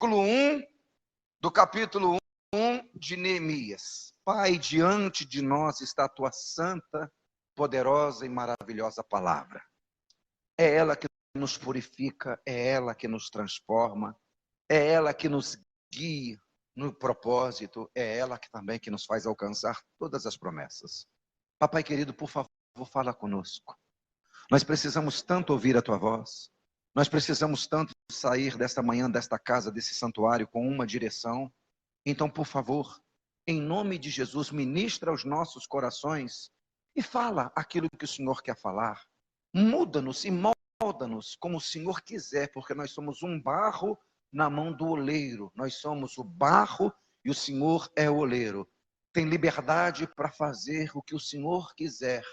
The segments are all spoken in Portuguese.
1 do capítulo 1 de Neemias. Pai, diante de nós está a tua santa, poderosa e maravilhosa palavra. É ela que nos purifica, é ela que nos transforma, é ela que nos guia no propósito, é ela que também que nos faz alcançar todas as promessas. Papai querido, por favor, fala conosco. Nós precisamos tanto ouvir a tua voz. Nós precisamos tanto sair desta manhã, desta casa, desse santuário com uma direção. Então, por favor, em nome de Jesus, ministra aos nossos corações e fala aquilo que o Senhor quer falar. Muda-nos e molda-nos como o Senhor quiser, porque nós somos um barro na mão do oleiro. Nós somos o barro e o Senhor é o oleiro. Tem liberdade para fazer o que o Senhor quiser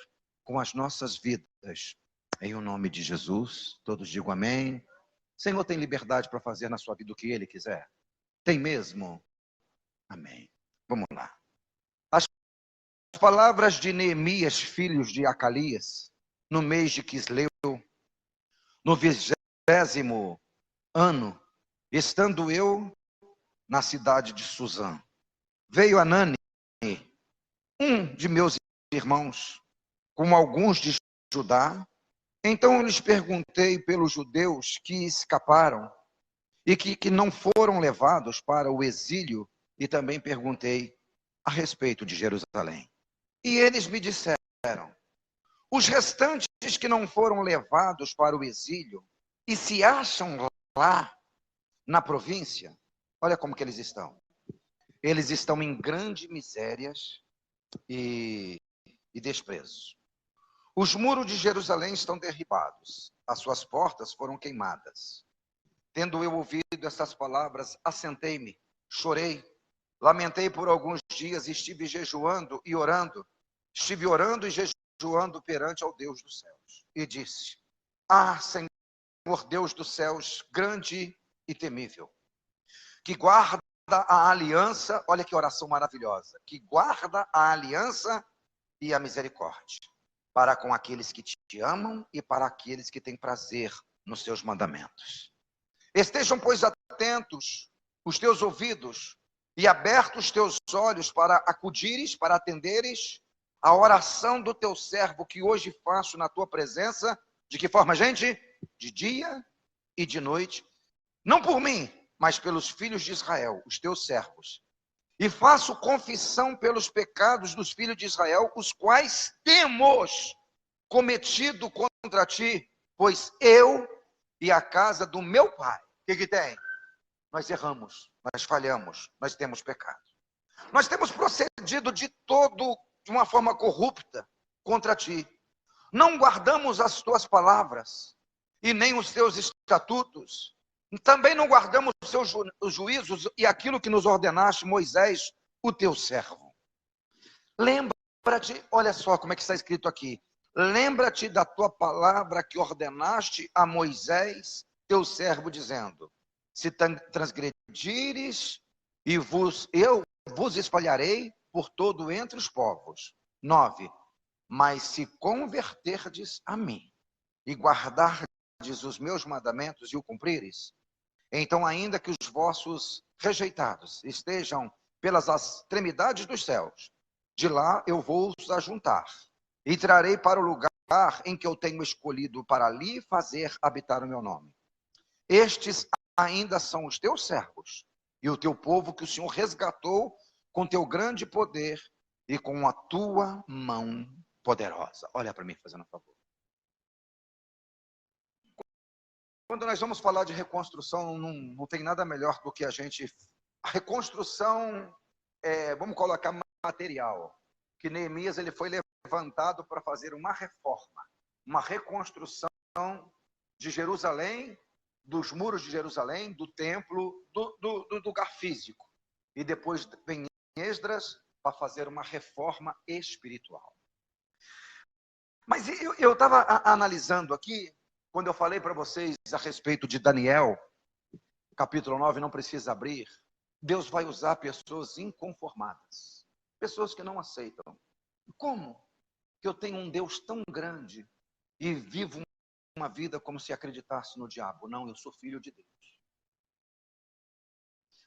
com as nossas vidas. Em o nome de Jesus, todos digam amém. O Senhor tem liberdade para fazer na sua vida o que Ele quiser? Tem mesmo? Amém. Vamos lá. As palavras de Neemias, filhos de Acalias, no mês de Quisleu, no 20º ano, estando eu na cidade de Suzã, veio Anani, um de meus irmãos, com alguns de Judá. Então eu lhes perguntei pelos judeus que escaparam e que não foram levados para o exílio, e também perguntei a respeito de Jerusalém. E eles me disseram: os restantes que não foram levados para o exílio e se acham lá na província, olha como que eles estão. Eles estão em grandes misérias e desprezo. Os muros de Jerusalém estão derribados, as suas portas foram queimadas. Tendo eu ouvido essas palavras, assentei-me, chorei, lamentei por alguns dias e estive jejuando e orando. Estive orando e jejuando perante ao Deus dos céus. E disse: ah, Senhor Deus dos céus, grande e temível, que guarda a aliança, olha que oração maravilhosa, que guarda a aliança e a misericórdia, para com aqueles que te amam e para aqueles que têm prazer nos teus mandamentos. Estejam, pois, atentos os teus ouvidos e abertos os teus olhos para acudires, para atenderes a oração do teu servo que hoje faço na tua presença. De que forma, gente? De dia e de noite. Não por mim, mas pelos filhos de Israel, os teus servos. E faço confissão pelos pecados dos filhos de Israel, os quais temos cometido contra ti, pois eu e a casa do meu pai, o que tem? Nós erramos, nós falhamos, nós temos pecado. Nós temos procedido de uma forma corrupta contra ti. Não guardamos as tuas palavras e nem os teus estatutos. Também não guardamos os seus juízos e aquilo que nos ordenaste, Moisés, o teu servo. Lembra-te, olha só como é que está escrito aqui. Lembra-te da tua palavra que ordenaste a Moisés, teu servo, dizendo: se transgredires, eu vos espalharei por todo entre os povos. 9. Mas se converterdes a mim e guardardes os meus mandamentos e o cumprires, então ainda que os vossos rejeitados estejam pelas extremidades dos céus, de lá eu vou os ajuntar e trarei para o lugar em que eu tenho escolhido para ali fazer habitar o meu nome. Estes ainda são os teus servos e o teu povo que o Senhor resgatou com teu grande poder e com a tua mão poderosa. Olha para mim fazendo um favor. Quando nós vamos falar de reconstrução, não tem nada melhor do que a reconstrução, vamos colocar material. Que Neemias ele foi levantado para fazer uma reforma, uma reconstrução de Jerusalém, dos muros de Jerusalém, do templo, do lugar físico. E depois vem Esdras para fazer uma reforma espiritual. Mas eu estava analisando aqui, quando eu falei para vocês a respeito de Daniel, capítulo 9, não precisa abrir. Deus vai usar pessoas inconformadas, pessoas que não aceitam. Como que eu tenho um Deus tão grande e vivo uma vida como se acreditasse no diabo? Não, eu sou filho de Deus.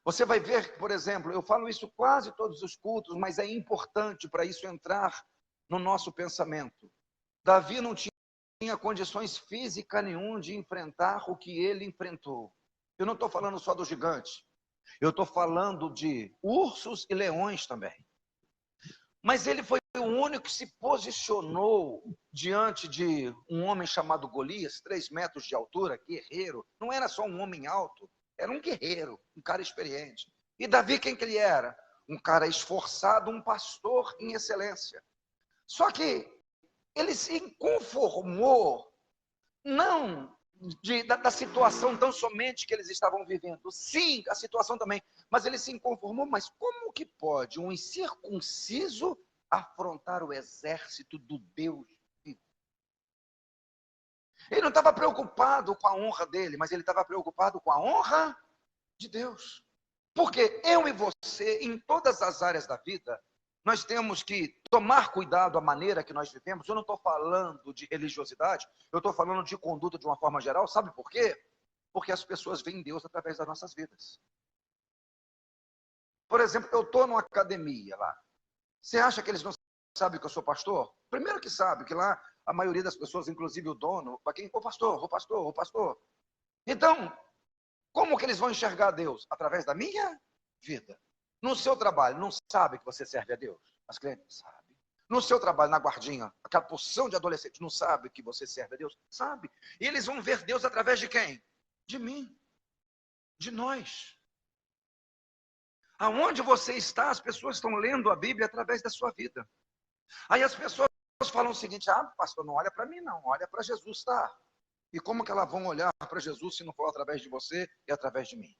Você vai ver, por exemplo, eu falo isso quase todos os cultos, mas é importante para isso entrar no nosso pensamento. Davi não tinha condições físicas nenhuma de enfrentar o que ele enfrentou. Eu não estou falando só do gigante, eu estou falando de ursos e leões também. Mas ele foi o único que se posicionou diante de um homem chamado Golias, 3 metros de altura, guerreiro. Não era só um homem alto, era um guerreiro, um cara experiente. E Davi, quem que ele era? Um cara esforçado, um pastor em excelência. Só que ele se conformou, não da situação tão somente que eles estavam vivendo. Sim, a situação também. Mas ele se conformou, mas como que pode um incircunciso afrontar o exército do Deus vivo? Ele não estava preocupado com a honra dele, mas ele estava preocupado com a honra de Deus. Porque eu e você, em todas as áreas da vida, nós temos que tomar cuidado à maneira que nós vivemos. Eu não estou falando de religiosidade, eu estou falando de conduta de uma forma geral. Sabe por quê? Porque as pessoas veem Deus através das nossas vidas. Por exemplo, eu estou numa academia lá. Você acha que eles não sabem que eu sou pastor? Primeiro que sabe, que lá a maioria das pessoas, inclusive o dono, para quem, ô pastor, ô pastor, ô pastor. Então, como que eles vão enxergar Deus? Através da minha vida. No seu trabalho, não sabe que você serve a Deus? As clientes sabem. No seu trabalho, na guardinha, aquela porção de adolescentes não sabe que você serve a Deus? Sabe. E eles vão ver Deus através de quem? De mim. De nós. Aonde você está, as pessoas estão lendo a Bíblia através da sua vida. Aí as pessoas falam o seguinte: ah, pastor, não olha para mim não, olha para Jesus, tá? E como que elas vão olhar para Jesus se não for através de você e através de mim?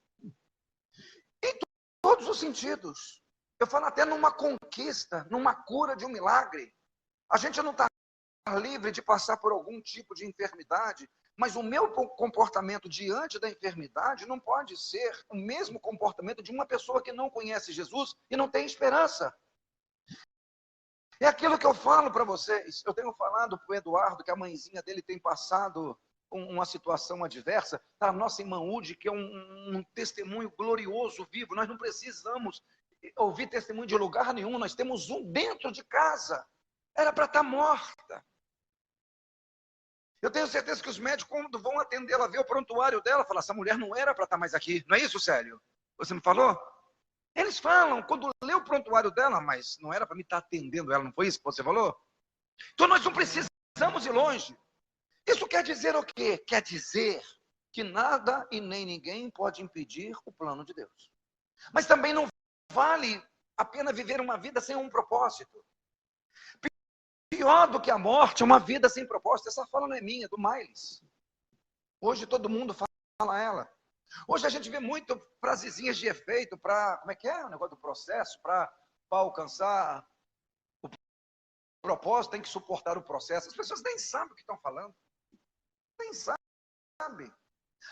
Em todos os sentidos. Eu falo até numa conquista, numa cura de um milagre. A gente não está livre de passar por algum tipo de enfermidade, mas o meu comportamento diante da enfermidade não pode ser o mesmo comportamento de uma pessoa que não conhece Jesus e não tem esperança. É aquilo que eu falo para vocês. Eu tenho falado para o Eduardo que a mãezinha dele tem passado uma situação adversa. A nossa irmã Ude, que é um testemunho glorioso, vivo. Nós não precisamos ouvir testemunho de lugar nenhum. Nós temos um dentro de casa. Era para estar morta. Eu tenho certeza que os médicos, quando vão atender ela, vê o prontuário dela, falam: essa mulher não era para estar mais aqui. Não é isso, Célio? Você me falou? Eles falam, quando lê o prontuário dela, mas não era para me estar atendendo ela, não foi isso que você falou? Então nós não precisamos ir longe. Isso quer dizer o quê? Quer dizer que nada e nem ninguém pode impedir o plano de Deus. Mas também não vale a pena viver uma vida sem um propósito. Pior do que a morte é uma vida sem propósito. Essa fala não é minha, é do Miles. Hoje todo mundo fala ela. Hoje a gente vê muito frasezinhas de efeito para, como é que é o negócio do processo, para alcançar o propósito, tem que suportar o processo. As pessoas nem sabem o que estão falando. Nem sabem.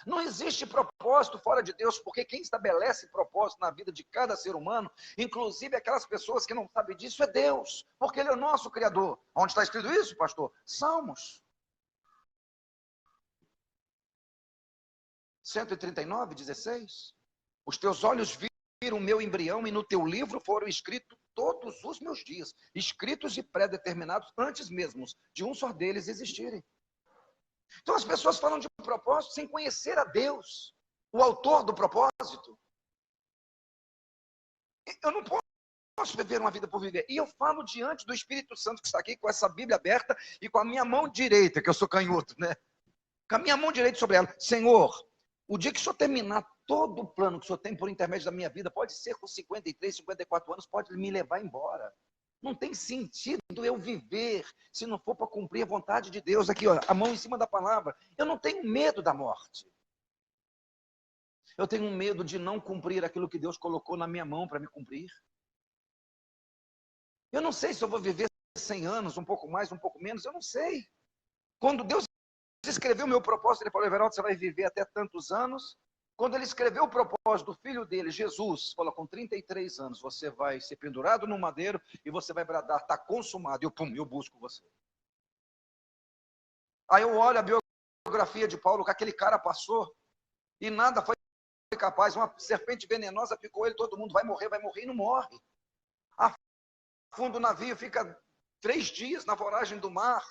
Não existe propósito fora de Deus, porque quem estabelece propósito na vida de cada ser humano, inclusive aquelas pessoas que não sabem disso, é Deus, porque Ele é o nosso Criador. Onde está escrito isso, pastor? Salmos 139, 16. Os teus olhos viram o meu embrião e no teu livro foram escritos todos os meus dias, escritos e pré-determinados antes mesmo de um só deles existirem. Então as pessoas falam de propósito sem conhecer a Deus, o autor do propósito. Eu não posso viver uma vida por viver. E eu falo diante do Espírito Santo que está aqui com essa Bíblia aberta e com a minha mão direita, que eu sou canhoto, né? Com a minha mão direita sobre ela. Senhor, o dia que o Senhor terminar todo o plano que o Senhor tem por intermédio da minha vida, pode ser com 53, 54 anos, pode me levar embora. Não tem sentido eu viver se não for para cumprir a vontade de Deus. Aqui, ó, a mão em cima da palavra. Eu não tenho medo da morte. Eu tenho medo de não cumprir aquilo que Deus colocou na minha mão para me cumprir. Eu não sei se eu vou viver 100 anos, um pouco mais, um pouco menos, eu não sei. Quando Deus escreveu o meu propósito, Ele falou: Everaldo, você vai viver até tantos anos. Quando Ele escreveu o propósito do filho dele, Jesus, falou: com 33 anos, você vai ser pendurado no madeiro e você vai bradar, está consumado. E eu, pum, eu busco você. Aí eu olho a biografia de Paulo, que aquele cara passou, e nada foi capaz, uma serpente venenosa picou ele, todo mundo vai morrer, e não morre. Afunda o navio, fica 3 dias na voragem do mar,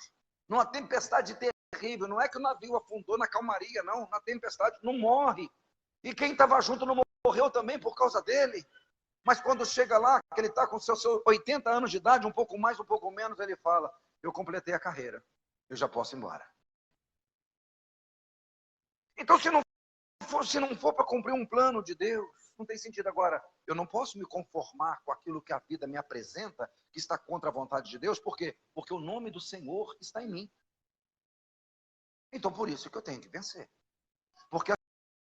numa tempestade terrível. Não é que o navio afundou na calmaria, não, na tempestade, não morre. E quem estava junto não morreu também por causa dele. Mas quando chega lá, que ele está com seus 80 anos de idade, um pouco mais, um pouco menos, ele fala, eu completei a carreira, eu já posso ir embora. Então, se não for para cumprir um plano de Deus, não tem sentido. Agora, eu não posso me conformar com aquilo que a vida me apresenta, que está contra a vontade de Deus. Por quê? Porque o nome do Senhor está em mim. Então, por isso que eu tenho que vencer. Porque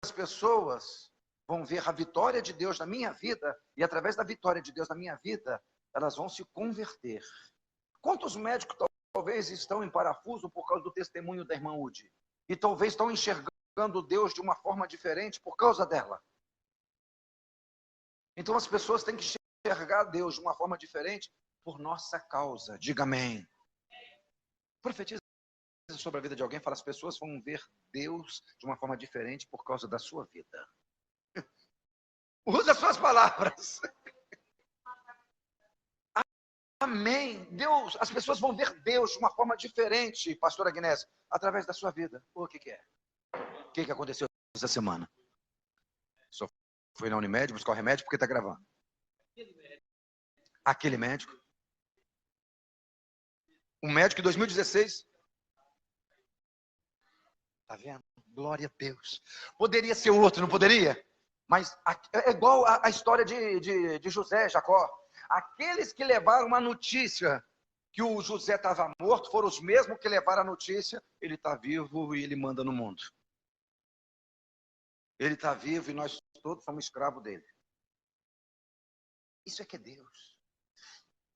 as pessoas vão ver a vitória de Deus na minha vida, e através da vitória de Deus na minha vida, elas vão se converter. Quantos médicos talvez estão em parafuso por causa do testemunho da irmã Udi? E talvez estão enxergando Deus de uma forma diferente por causa dela. Então as pessoas têm que enxergar Deus de uma forma diferente por nossa causa. Diga amém. Profetiza sobre a vida de alguém, fala, as pessoas vão ver Deus de uma forma diferente por causa da sua vida. Usa suas palavras. Amém. Deus, as pessoas vão ver Deus de uma forma diferente, pastora Agnés, através da sua vida. O que é? O que aconteceu essa semana? Só foi na Unimed buscar o remédio porque está gravando. Aquele médico. Um médico em 2016. Está vendo? Glória a Deus. Poderia ser outro, não poderia? Mas é igual a história de José, Jacó. Aqueles que levaram a notícia que o José estava morto foram os mesmos que levaram a notícia, ele está vivo e ele manda no mundo. Ele está vivo e nós todos somos escravos dele. Isso é que é Deus.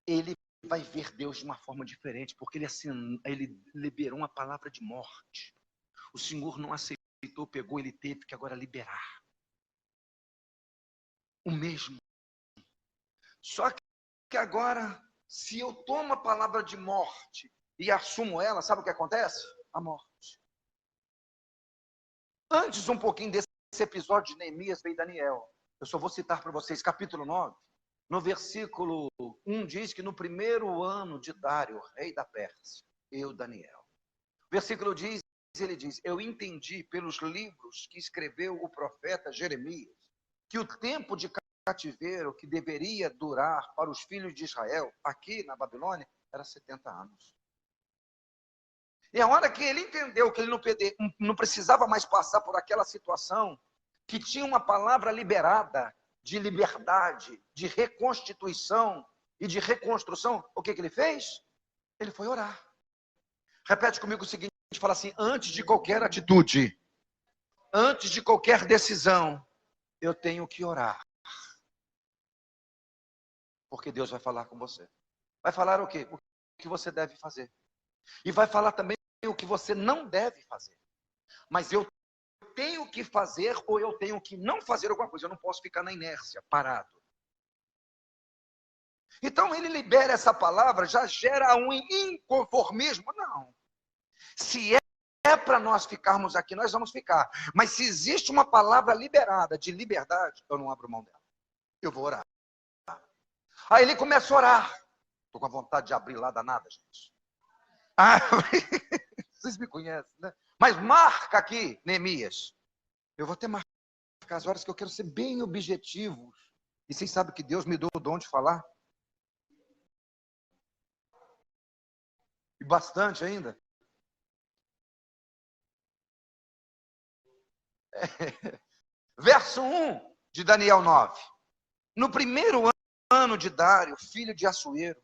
Ele vai ver Deus de uma forma diferente, porque ele liberou uma palavra de morte. O Senhor não aceitou, pegou, ele teve que agora liberar. O mesmo. Só que agora, se eu tomo a palavra de morte e assumo ela, sabe o que acontece? A morte. Antes um pouquinho desse episódio de Neemias veio Daniel. Eu só vou citar para vocês, capítulo 9. No versículo 1 diz que no primeiro ano de Dário, rei da Pérsia, eu, Daniel. O versículo diz, ele diz, eu entendi pelos livros que escreveu o profeta Jeremias, que o tempo de cativeiro que deveria durar para os filhos de Israel, aqui na Babilônia, era 70 anos. E a hora que ele entendeu que ele não precisava mais passar por aquela situação, que tinha uma palavra liberada, de liberdade, de reconstituição e de reconstrução, o que ele fez? Ele foi orar. Repete comigo o seguinte, fala assim, antes de qualquer atitude, antes de qualquer decisão, eu tenho que orar. Porque Deus vai falar com você. Vai falar o quê? O que você deve fazer. E vai falar também o que você não deve fazer. Mas eu tenho que fazer ou eu tenho que não fazer alguma coisa. Eu não posso ficar na inércia, parado. Então ele libera essa palavra, já gera um inconformismo? Não. Se é para nós ficarmos aqui, nós vamos ficar. Mas se existe uma palavra liberada de liberdade, eu não abro mão dela. Eu vou orar. Aí ele começa a orar. Estou com a vontade de abrir lá danada, gente. Vocês me conhecem, né? Mas marca aqui, Neemias. Eu vou até marcar as horas que eu quero ser bem objetivo. E vocês sabem que Deus me deu o dom de falar? E bastante ainda. Verso 1 de Daniel 9. No primeiro ano de Dário, filho de Assuero,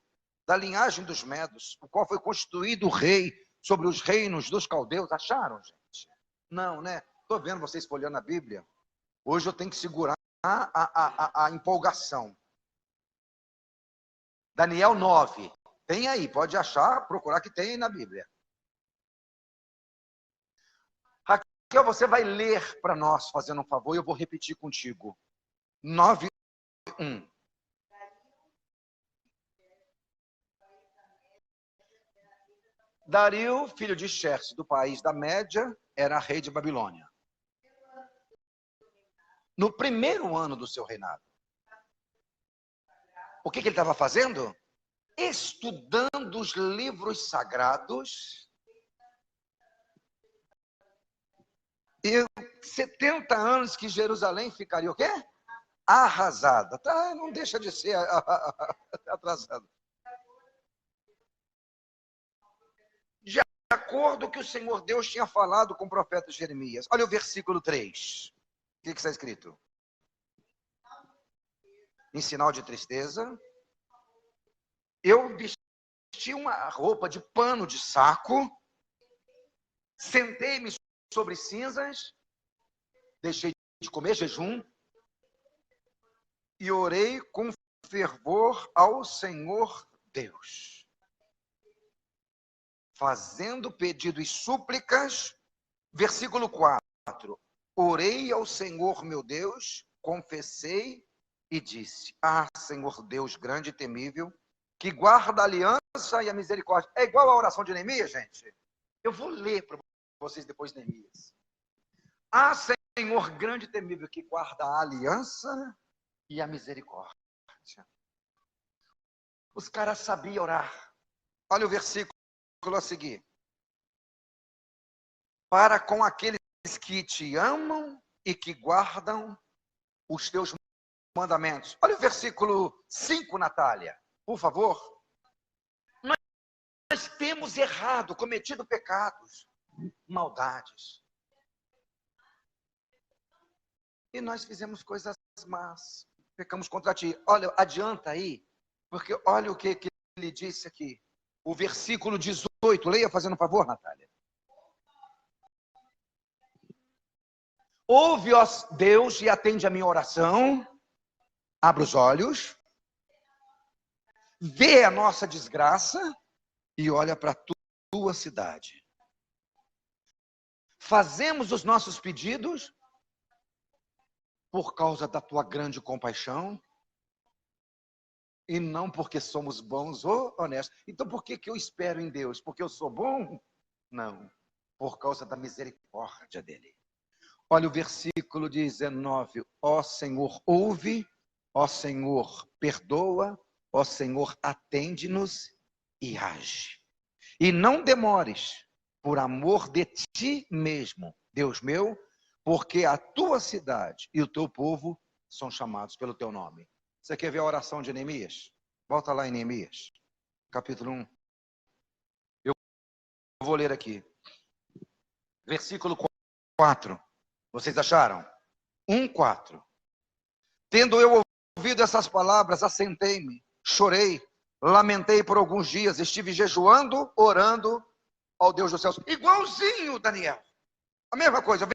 da linhagem dos Medos, o qual foi constituído rei sobre os reinos dos caldeus. Acharam, gente? Não, né? Estou vendo vocês folheando a Bíblia. Hoje eu tenho que segurar a empolgação. Daniel 9. Tem aí, pode achar, procurar que tem aí na Bíblia. Raquel, você vai ler para nós, fazendo um favor, e eu vou repetir contigo. 9:1. Dario, filho de Xerxes, do país da Média, era rei de Babilônia. no primeiro ano do seu reinado. O que ele estava fazendo? Estudando os livros sagrados. E 70 anos que Jerusalém ficaria o quê? Arrasada. Tá, não deixa de ser atrasada. De acordo com o que o Senhor Deus tinha falado com o profeta Jeremias. Olha o versículo 3. O que está escrito? Em sinal de tristeza, eu vesti uma roupa de pano de saco, sentei-me sobre cinzas, deixei de comer jejum e orei com fervor ao Senhor Deus, fazendo pedido e súplicas. Versículo 4. Orei ao Senhor meu Deus, confessei e disse: Ah, Senhor Deus grande e temível, que guarda a aliança e a misericórdia. É igual a oração de Neemias, gente? Eu vou ler para vocês depois Neemias. Ah, Senhor grande e temível, que guarda a aliança e a misericórdia. Os caras sabiam orar. Olha o versículo a seguir. Para com aqueles que te amam e que guardam os teus mandamentos. Olha o versículo 5, Natália, por favor. Nós temos errado, cometido pecados, maldades. E nós fizemos coisas más. Pecamos contra ti. Olha, adianta aí, porque olha o que ele disse aqui. O versículo 18. Leia, fazendo um favor, Natália. Ouve, ó Deus, e atende a minha oração. Abra os olhos. Vê a nossa desgraça e olha para a tua cidade. Fazemos os nossos pedidos por causa da tua grande compaixão e não porque somos bons ou honestos. Então por que eu espero em Deus? Porque eu sou bom? Não, por causa da misericórdia dele. Olha o versículo 19. Ó Senhor, ouve, ó Senhor, perdoa, ó Senhor, atende-nos e age. E não demores, por amor de ti mesmo, Deus meu, porque a tua cidade e o teu povo são chamados pelo teu nome. Você quer ver a oração de Neemias? Volta lá em Neemias, capítulo 1. Eu vou ler aqui. Versículo 4. Vocês acharam? 1:4. Tendo eu ouvido essas palavras, assentei-me, chorei, lamentei por alguns dias, estive jejuando, orando ao Deus dos céus. Igualzinho, Daniel. A mesma coisa.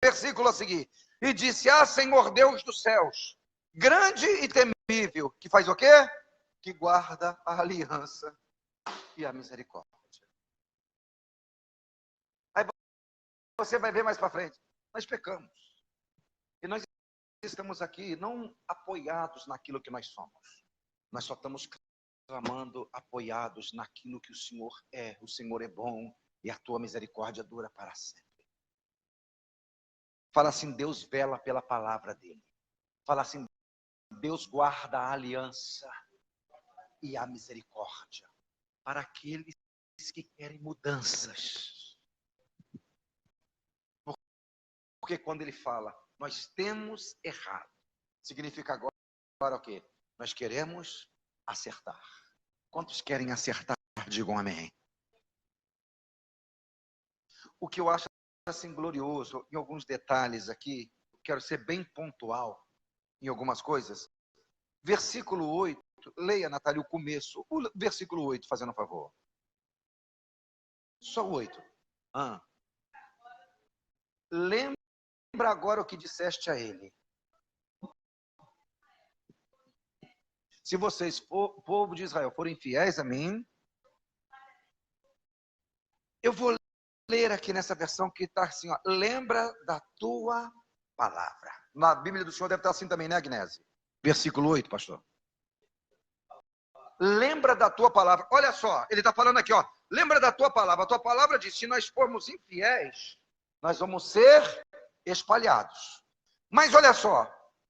Versículo a seguir. E disse: Ah, Senhor Deus dos céus, grande e temível, que faz o quê? Que guarda a aliança e a misericórdia. Aí você vai ver mais para frente. Nós pecamos. E nós estamos aqui não apoiados naquilo que nós somos. Nós só estamos clamando apoiados naquilo que o Senhor é. O Senhor é bom e a tua misericórdia dura para sempre. Fala assim: Deus vela pela palavra dele. Fala assim: Deus guarda a aliança e a misericórdia para aqueles que querem mudanças. Porque quando ele fala, nós temos errado, significa agora o quê? Nós queremos acertar. Quantos querem acertar? Digam amém. O que eu acho assim glorioso, em alguns detalhes aqui, eu quero ser bem pontual em algumas coisas. Versículo 8, leia, Natália, o começo. O versículo 8, fazendo um favor. Só o 8. Lembra agora o que disseste a ele. Se vocês, povo de Israel, forem fiéis a mim, eu vou ler aqui nessa versão que está assim, ó, lembra da tua palavra. Na Bíblia do Senhor deve estar assim também, né, Agnese? Versículo 8, pastor. Lembra da tua palavra. Olha só, ele está falando aqui, ó. Lembra da tua palavra. A tua palavra diz: se nós formos infiéis, nós vamos ser espalhados. Mas olha só,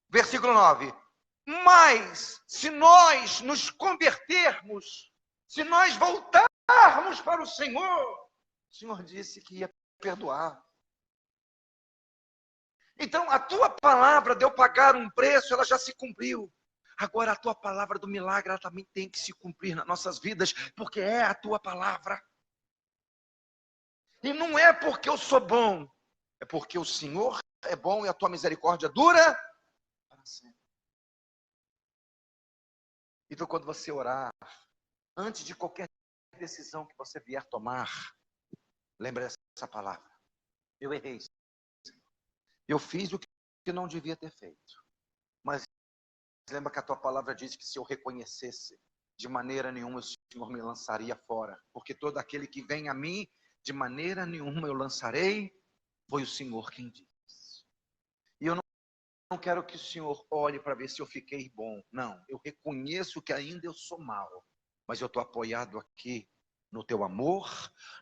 Versículo 9. Mas, se nós nos convertermos, se nós voltarmos para o Senhor disse que ia perdoar. Então, a tua palavra de eu pagar um preço, ela já se cumpriu. Agora, a tua palavra do milagre, ela também tem que se cumprir nas nossas vidas, porque é a tua palavra. E não é porque eu sou bom, é porque o Senhor é bom e a tua misericórdia dura para sempre. Então, quando você orar, antes de qualquer decisão que você vier tomar, lembre essa palavra. Eu errei. Eu fiz o que não devia ter feito. Mas lembra que a tua palavra diz que se eu reconhecesse, de maneira nenhuma o Senhor me lançaria fora. Porque todo aquele que vem a mim, de maneira nenhuma eu lançarei, foi o Senhor quem disse. E eu não quero que o Senhor olhe para ver se eu fiquei bom. Não, eu reconheço que ainda eu sou mau. Mas eu estou apoiado aqui no teu amor,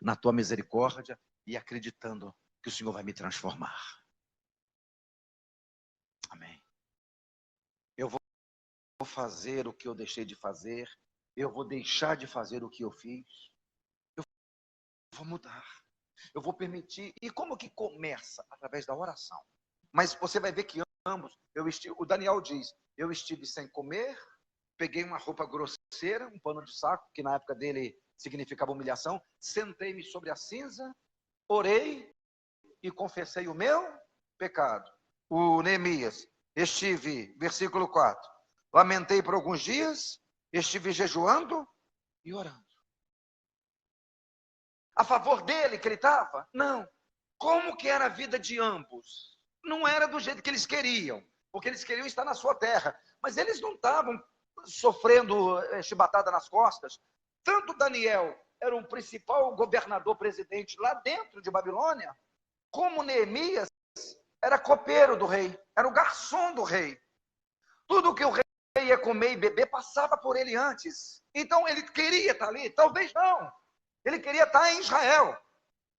na tua misericórdia e acreditando que o Senhor vai me transformar. Amém. Eu vou fazer o que eu deixei de fazer. Eu vou deixar de fazer o que eu fiz. Eu vou mudar. Eu vou permitir. E como que começa? Através da oração. Mas você vai ver que ambos, o Daniel diz, eu estive sem comer, peguei uma roupa grosseira, um pano de saco, que na época dele significava humilhação, sentei-me sobre a cinza, orei e confessei o meu pecado. O Neemias, versículo 4, lamentei por alguns dias, estive jejuando e orando. A favor dele que ele estava? Não. Como que era a vida de ambos? Não era do jeito que eles queriam, porque eles queriam estar na sua terra, mas eles não estavam sofrendo chibatada nas costas. Tanto Daniel era o principal governador presidente lá dentro de Babilônia, como Neemias era copeiro do rei, era o garçom do rei. Tudo que o rei ia comer e beber passava por ele antes. Então ele queria estar ali, talvez não. Ele queria estar em Israel,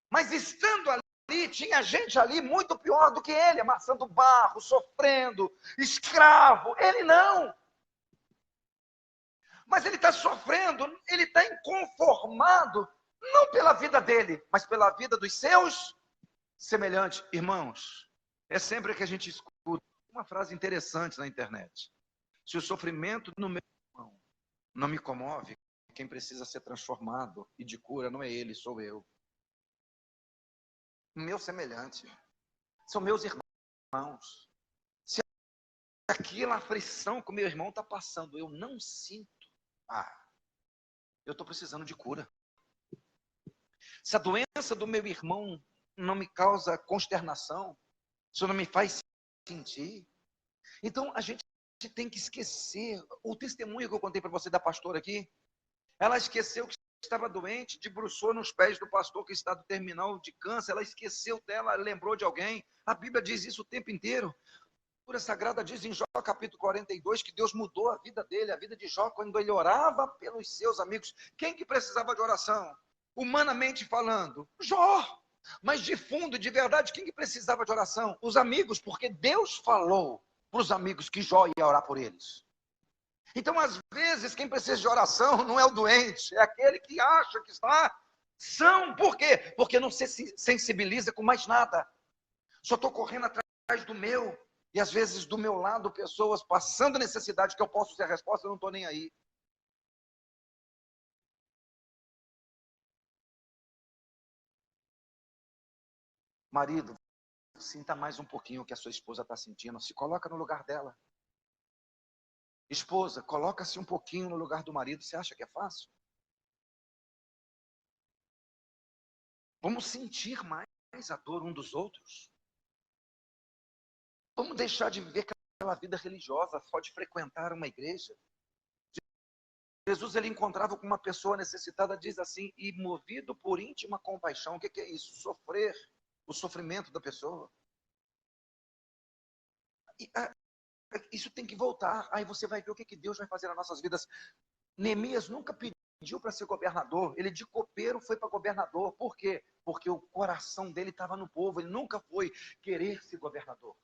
mas estando ali, tinha gente ali muito pior do que ele, amassando barro, sofrendo, escravo. Ele não. Mas ele está sofrendo, ele está inconformado, não pela vida dele, mas pela vida dos seus semelhantes. Irmãos, é sempre que a gente escuta uma frase interessante na internet. Se o sofrimento no meu irmão não me comove, quem precisa ser transformado e de cura não é ele, sou eu. Meu semelhante. São meus irmãos. Se aquela aflição que o meu irmão está passando, eu não sinto, eu estou precisando de cura. Se a doença do meu irmão não me causa consternação, isso não me faz sentir, então a gente tem que esquecer. O testemunho que eu contei para você da pastora aqui, ela esqueceu que estava doente, debruçou nos pés do pastor que está no terminal de câncer, ela esqueceu dela, lembrou de alguém. A Bíblia diz isso o tempo inteiro. A Escritura Sagrada diz em Jó capítulo 42 que Deus mudou a vida dele, a vida de Jó, quando ele orava pelos seus amigos. Quem que precisava de oração? Humanamente falando, Jó. Mas de fundo, de verdade, quem que precisava de oração? Os amigos, porque Deus falou para os amigos que Jó ia orar por eles. Então, às vezes, quem precisa de oração não é o doente, é aquele que acha que está são. Por quê? Porque não se sensibiliza com mais nada. Só estou correndo atrás do meu. E às vezes do meu lado, pessoas passando necessidade que eu posso ser a resposta, eu não estou nem aí. Marido, sinta mais um pouquinho o que a sua esposa está sentindo. Se coloca no lugar dela. Esposa, coloca-se um pouquinho no lugar do marido. Você acha que é fácil? Vamos sentir mais a dor um dos outros. Vamos deixar de viver aquela vida religiosa, só de frequentar uma igreja. Jesus, ele encontrava com uma pessoa necessitada, diz assim, e movido por íntima compaixão. O que é isso? Sofrer, o sofrimento da pessoa. Isso tem que voltar. Aí você vai ver o que Deus vai fazer nas nossas vidas. Neemias nunca pediu para ser governador. Ele de copeiro foi para governador. Por quê? Porque o coração dele estava no povo. Ele nunca foi querer ser governador.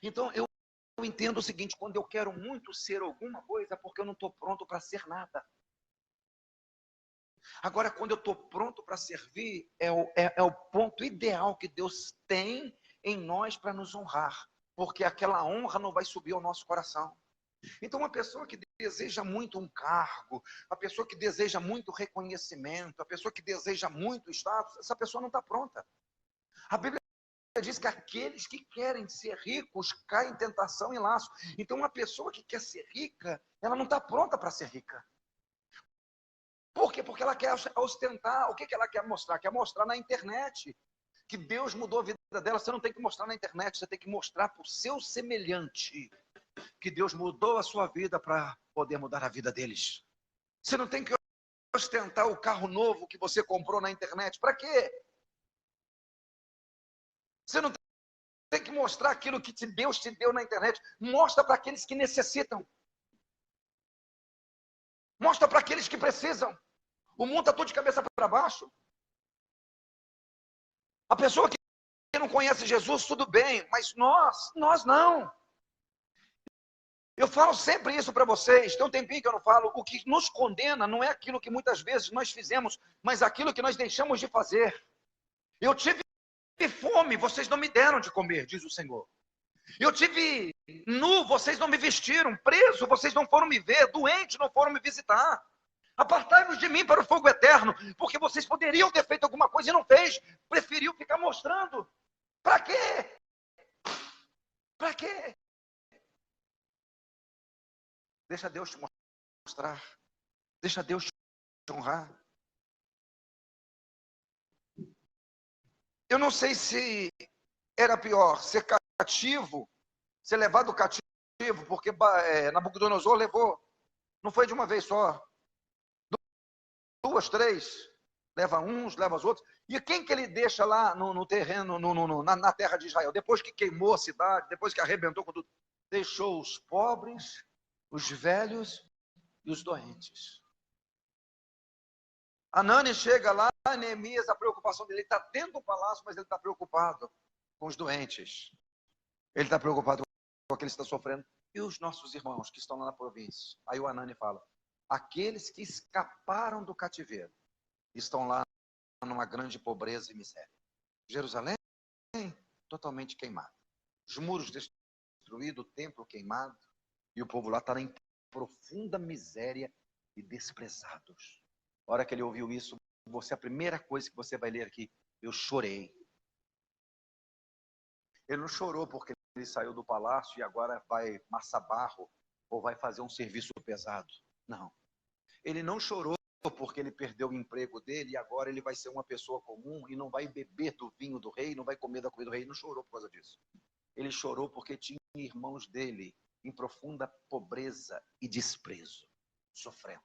Então, eu entendo o seguinte: quando eu quero muito ser alguma coisa, é porque eu não estou pronto para ser nada. Agora, quando eu estou pronto para servir, é o ponto ideal que Deus tem em nós para nos honrar, porque aquela honra não vai subir ao nosso coração. Então, uma pessoa que deseja muito um cargo, a pessoa que deseja muito reconhecimento, a pessoa que deseja muito status, essa pessoa não está pronta. A Bíblia diz que aqueles que querem ser ricos caem em tentação e laço. Então, uma pessoa que quer ser rica, ela não está pronta para ser rica. Por quê? Porque ela quer ostentar. O que ela quer mostrar? Quer mostrar na internet que Deus mudou a vida dela. Você não tem que mostrar na internet, você tem que mostrar para o seu semelhante que Deus mudou a sua vida para poder mudar a vida deles. Você não tem que ostentar o carro novo que você comprou na internet. Para quê? Você não tem que mostrar aquilo que Deus te deu na internet. Mostra para aqueles que necessitam. Mostra para aqueles que precisam. O mundo está todo de cabeça para baixo. A pessoa que não conhece Jesus, tudo bem, mas nós não. Eu falo sempre isso para vocês, tem um tempinho que eu não falo. O que nos condena não é aquilo que muitas vezes nós fizemos, mas aquilo que nós deixamos de fazer. Eu tive fome, vocês não me deram de comer, diz o Senhor. Eu tive nu, vocês não me vestiram. Preso, vocês não foram me ver. Doente, não foram me visitar. Apartai-vos de mim para o fogo eterno, porque vocês poderiam ter feito alguma coisa e não fez. Preferiu ficar mostrando. Para quê? Para quê? Deixa Deus te mostrar. Deixa Deus te honrar. Eu não sei se era pior ser cativo, ser levado cativo, porque Nabucodonosor levou. Não foi de uma vez só. 2, 3. Leva uns, leva os outros. E quem que ele deixa lá no terreno, na terra de Israel? Depois que queimou a cidade, depois que arrebentou com tudo. Deixou os pobres, os velhos e os doentes. Anani chega lá, Neemias, a preocupação dele, ele está dentro do palácio, mas ele está preocupado com os doentes. Ele está preocupado com o que ele está sofrendo. E os nossos irmãos que estão lá na província? Aí o Anani fala, aqueles que escaparam do cativeiro estão lá numa grande pobreza e miséria. Jerusalém, totalmente queimado. Os muros destruídos, o templo queimado, e o povo lá está em profunda miséria e desprezados. A hora que ele ouviu isso, a primeira coisa que você vai ler aqui, eu chorei. Ele não chorou porque ele saiu do palácio e agora vai amassar barro ou vai fazer um serviço pesado. Não. Ele não chorou porque ele perdeu o emprego dele e agora ele vai ser uma pessoa comum e não vai beber do vinho do rei, não vai comer da comida do rei. Ele não chorou por causa disso. Ele chorou porque tinha irmãos dele em profunda pobreza e desprezo, sofrendo.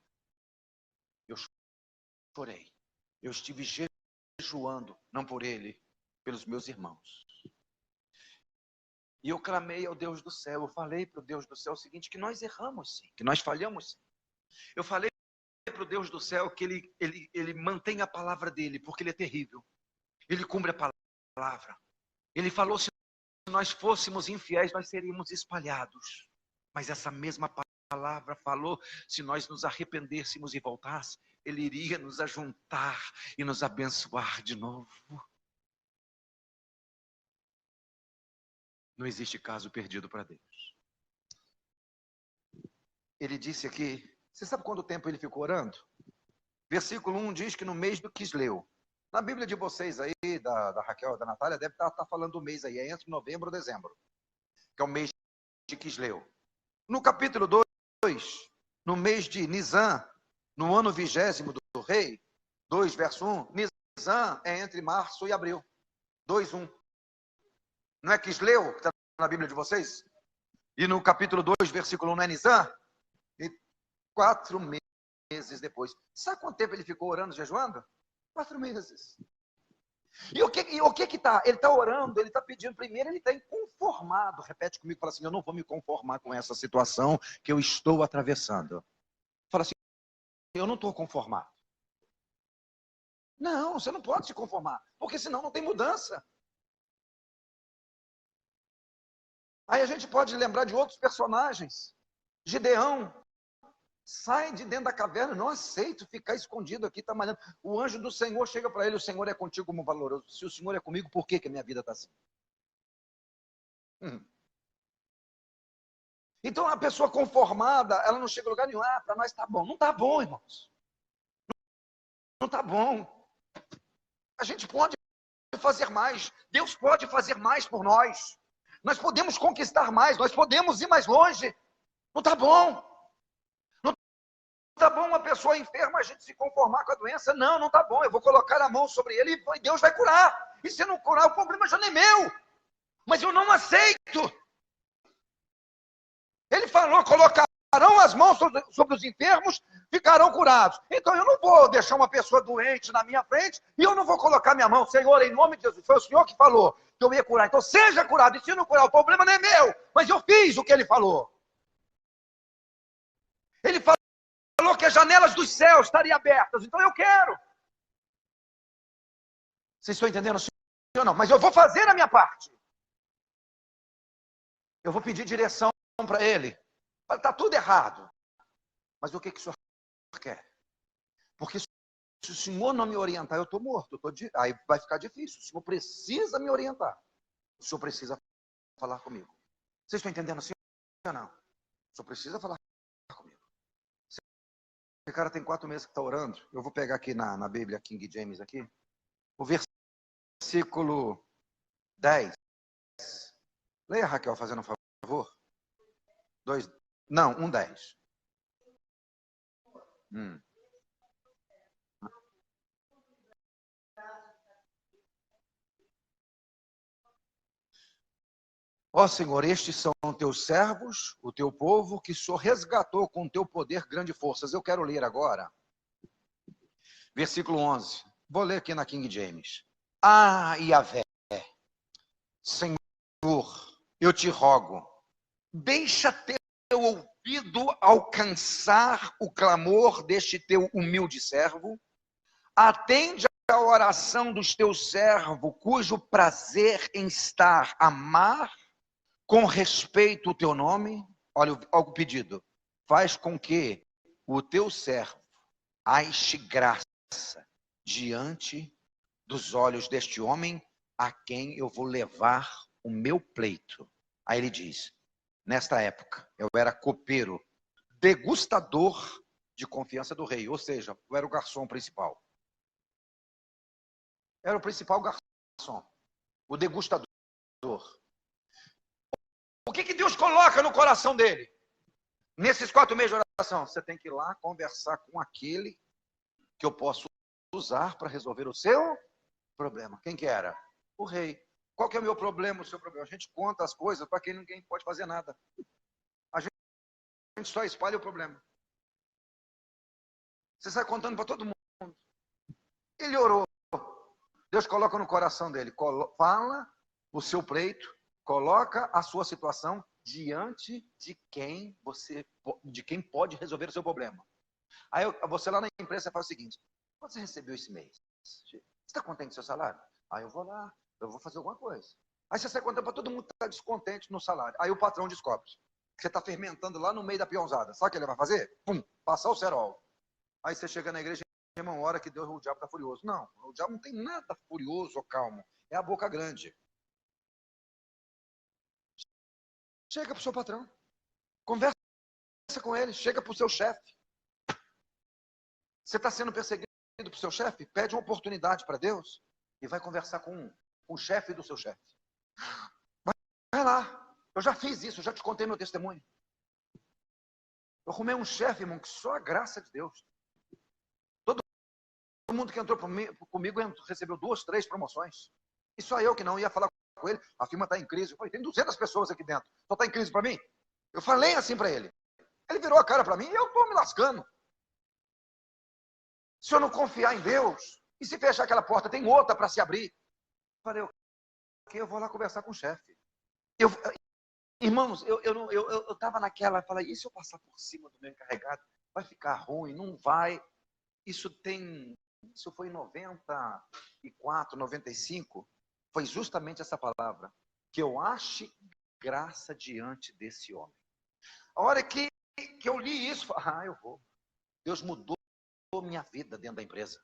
Eu chorei. Eu estive jejuando, não por ele, pelos meus irmãos. E eu clamei ao Deus do céu, eu falei para o Deus do céu o seguinte, que nós erramos sim, que nós falhamos sim. Eu falei para o Deus do céu que ele mantém a palavra dele, porque ele é terrível. Ele cumpre a palavra. Ele falou, se nós fôssemos infiéis, nós seríamos espalhados. Mas essa mesma palavra falou, se nós nos arrependêssemos e voltássemos, ele iria nos ajuntar e nos abençoar de novo. Não existe caso perdido para Deus. Ele disse aqui, você sabe quanto tempo ele ficou orando? Versículo 1 diz que no mês do Quisleu. Na Bíblia de vocês aí, da Raquel, da Natália, deve estar falando do mês aí, é entre novembro e dezembro, que é o mês de Quisleu. No capítulo 2, no mês de Nisan, no ano 20º do rei, 2, verso 1, Nisan é entre março e abril. 2, 1. Não é Quisleu, que está na Bíblia de vocês? E no capítulo 2, versículo 1, não é Nisan? E 4 meses depois. Sabe quanto tempo ele ficou orando, jejuando? 4 meses. E o que que está? Ele está orando, ele está pedindo, primeiro ele está inconformado. Repete comigo, fala assim, eu não vou me conformar com essa situação que eu estou atravessando. Fala assim, eu não estou conformado. Não, você não pode se conformar, porque senão não tem mudança. Aí a gente pode lembrar de outros personagens. Gideão sai de dentro da caverna, não aceito ficar escondido aqui, está malhando. O anjo do Senhor chega para ele, o Senhor é contigo como valoroso. Se o Senhor é comigo, por que a minha vida está assim? Então a pessoa conformada, ela não chega a lugar nenhum. Para nós está bom. Não está bom, irmãos. Não está bom. A gente pode fazer mais. Deus pode fazer mais por nós. Nós podemos conquistar mais. Nós podemos ir mais longe. Não está bom. Não está bom uma pessoa enferma, a gente se conformar com a doença. Não está bom. Eu vou colocar a mão sobre ele e Deus vai curar. E se não curar, o problema já não é meu. Mas eu não aceito. Ele falou, colocarão as mãos sobre os enfermos, ficarão curados. Então eu não vou deixar uma pessoa doente na minha frente e eu não vou colocar minha mão. Senhor, em nome de Jesus, foi o Senhor que falou que eu ia curar. Então seja curado. E se não curar, o problema não é meu. Mas eu fiz o que ele falou. Ele falou que as janelas dos céus estariam abertas. Então eu quero. Vocês estão entendendo, sim ou não? Mas eu vou fazer a minha parte. Eu vou pedir direção para ele. Está tudo errado. Mas o que o senhor quer? Porque se o senhor não me orientar, eu estou morto. Aí vai ficar difícil. O senhor precisa me orientar. O senhor precisa falar comigo. Vocês estão entendendo assim ou não? O senhor precisa falar comigo. Esse cara tem 4 meses que está orando. Eu vou pegar aqui na Bíblia King James aqui. O versículo 10. Leia, Raquel, fazendo um favor. 1:10. Ó Senhor, estes são teus servos, o teu povo, que o Senhor resgatou com teu poder grande forças. Eu quero ler agora. Versículo 11. Vou ler aqui na King James. Yahvé, Senhor, eu te rogo, deixa teu ouvido alcançar o clamor deste teu humilde servo, atende a oração dos teus servos, cujo prazer em estar amar com respeito o teu nome. Olha o pedido. Faz com que o teu servo ache graça diante dos olhos deste homem a quem eu vou levar o meu pleito. Aí ele diz, nesta época, eu era copeiro, degustador de confiança do rei, ou seja, eu era o garçom principal. Era o principal garçom, o degustador. O que Deus coloca no coração dele? Nesses 4 meses de oração, você tem que ir lá conversar com aquele que eu posso usar para resolver o seu problema. Quem que era? O rei. Qual que é o meu problema, o seu problema? A gente conta as coisas para quem ninguém pode fazer nada. A gente só espalha o problema. Você sai contando para todo mundo. Ele orou. Deus coloca no coração dele. Fala o seu pleito. Coloca a sua situação diante de quem pode resolver o seu problema. Aí você lá na empresa faz o seguinte: quanto você recebeu esse mês? Você está contente com o seu salário? Aí eu vou lá, eu vou fazer alguma coisa. Aí você sai contando para todo mundo que está descontente no salário. Aí o patrão descobre que você está fermentando lá no meio da peãozada. Sabe o que ele vai fazer? Pum, passar o cerol. Aí você chega na igreja e uma hora que o diabo está furioso. Não, o diabo não tem nada furioso ou calmo. É a boca grande. Chega para o seu patrão. Conversa com ele. Chega para o seu chefe. Você está sendo perseguido para o seu chefe? Pede uma oportunidade para Deus e vai conversar com o chefe do seu chefe. Vai lá. Eu já fiz isso, eu já te contei meu testemunho. Eu arrumei um chefe, irmão, que só a graça de Deus. Todo mundo que entrou comigo recebeu 2, 3 promoções. E só eu que não ia falar com ele. A firma está em crise. Eu falei, tem 200 pessoas aqui dentro. Só está em crise para mim? Eu falei assim para ele. Ele virou a cara para mim e eu estou me lascando. Se eu não confiar em Deus, e se fechar aquela porta, tem outra para se abrir. Eu falei, ok, eu vou lá conversar com o chefe. Irmãos, eu estava naquela, falei, e se eu passar por cima do meu encarregado? Vai ficar ruim, não vai. Isso foi em 94, 95, foi justamente essa palavra. Que eu ache graça diante desse homem. A hora que eu li isso, eu vou. Deus mudou minha vida dentro da empresa.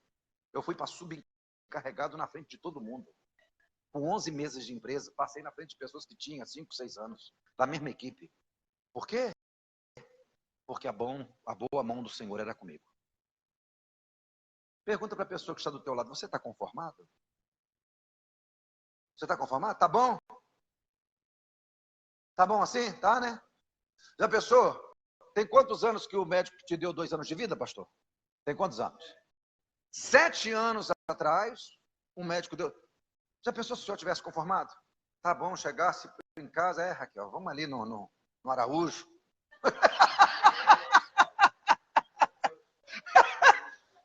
Eu fui para subencarregado na frente de todo mundo. Com 11 meses de empresa, passei na frente de pessoas que tinham 5, 6 anos, da mesma equipe. Por quê? Porque a boa mão do Senhor era comigo. Pergunta para a pessoa que está do teu lado, você está conformado? Você está conformado? Tá bom? Tá bom assim? Tá, né? Já pensou? Tem quantos anos que o médico te deu 2 anos de vida, pastor? Tem quantos anos? 7 anos atrás, um médico deu... Já pensou se o senhor tivesse conformado? Tá bom, chegasse em casa, Raquel, vamos ali no Araújo.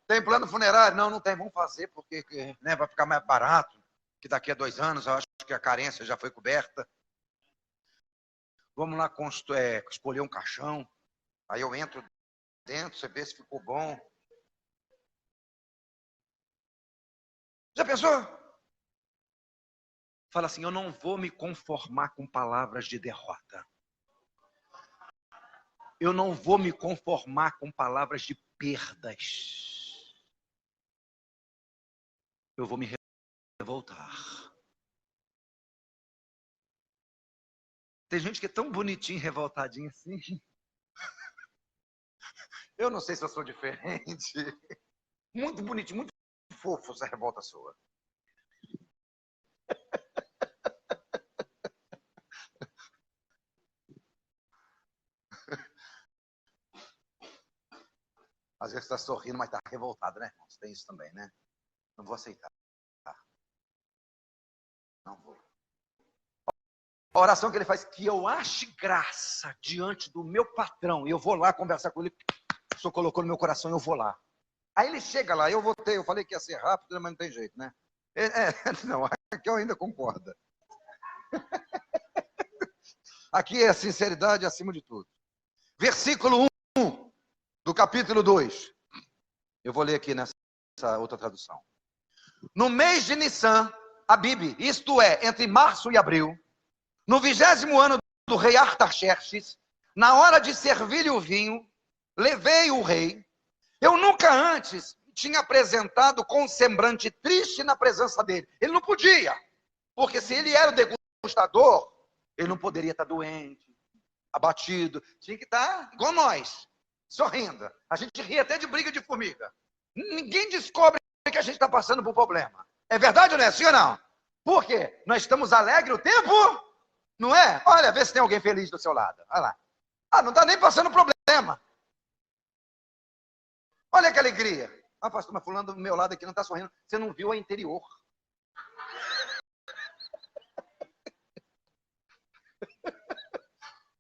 Tem plano funerário? Não, não tem, vamos fazer, porque né, vai ficar mais barato, que daqui a 2 anos eu acho que a carência já foi coberta. Vamos lá escolher um caixão, aí eu entro dentro, você vê se ficou bom. Já pensou? Fala assim, eu não vou me conformar com palavras de derrota. Eu não vou me conformar com palavras de perdas. Eu vou me revoltar. Tem gente que é tão bonitinho, revoltadinho assim. Eu não sei se eu sou diferente. Muito bonitinho, muito fofo essa revolta sua. Às vezes está sorrindo, mas está revoltado, né, irmãos? Tem isso também, né? Não vou aceitar. Não vou. A oração que ele faz, que eu ache graça diante do meu patrão, e eu vou lá conversar com ele, o senhor colocou no meu coração, eu vou lá. Aí ele chega lá, eu votei, eu falei que ia ser rápido, mas não tem jeito, né? Não, aqui eu ainda concorda. Aqui é sinceridade acima de tudo. Versículo 1 do capítulo 2. Eu vou ler aqui nessa outra tradução. No mês de Nissan, Abib, isto é, entre março e abril, no 20º ano do rei Artaxerxes, na hora de servir-lhe o vinho, levei o rei. Eu nunca antes tinha apresentado com um semblante triste na presença dele. Ele não podia, porque se ele era o degustador, ele não poderia estar doente, abatido. Tinha que estar igual nós, sorrindo. A gente ri até de briga de formiga. Ninguém descobre que a gente está passando por problema. É verdade ou não é? Sim ou não? Por quê? Nós estamos alegres o tempo, não é? Olha, vê se tem alguém feliz do seu lado. Olha lá. Não está nem passando problema. Olha que alegria. Pastor, mas fulano do meu lado aqui não está sorrindo. Você não viu a interior.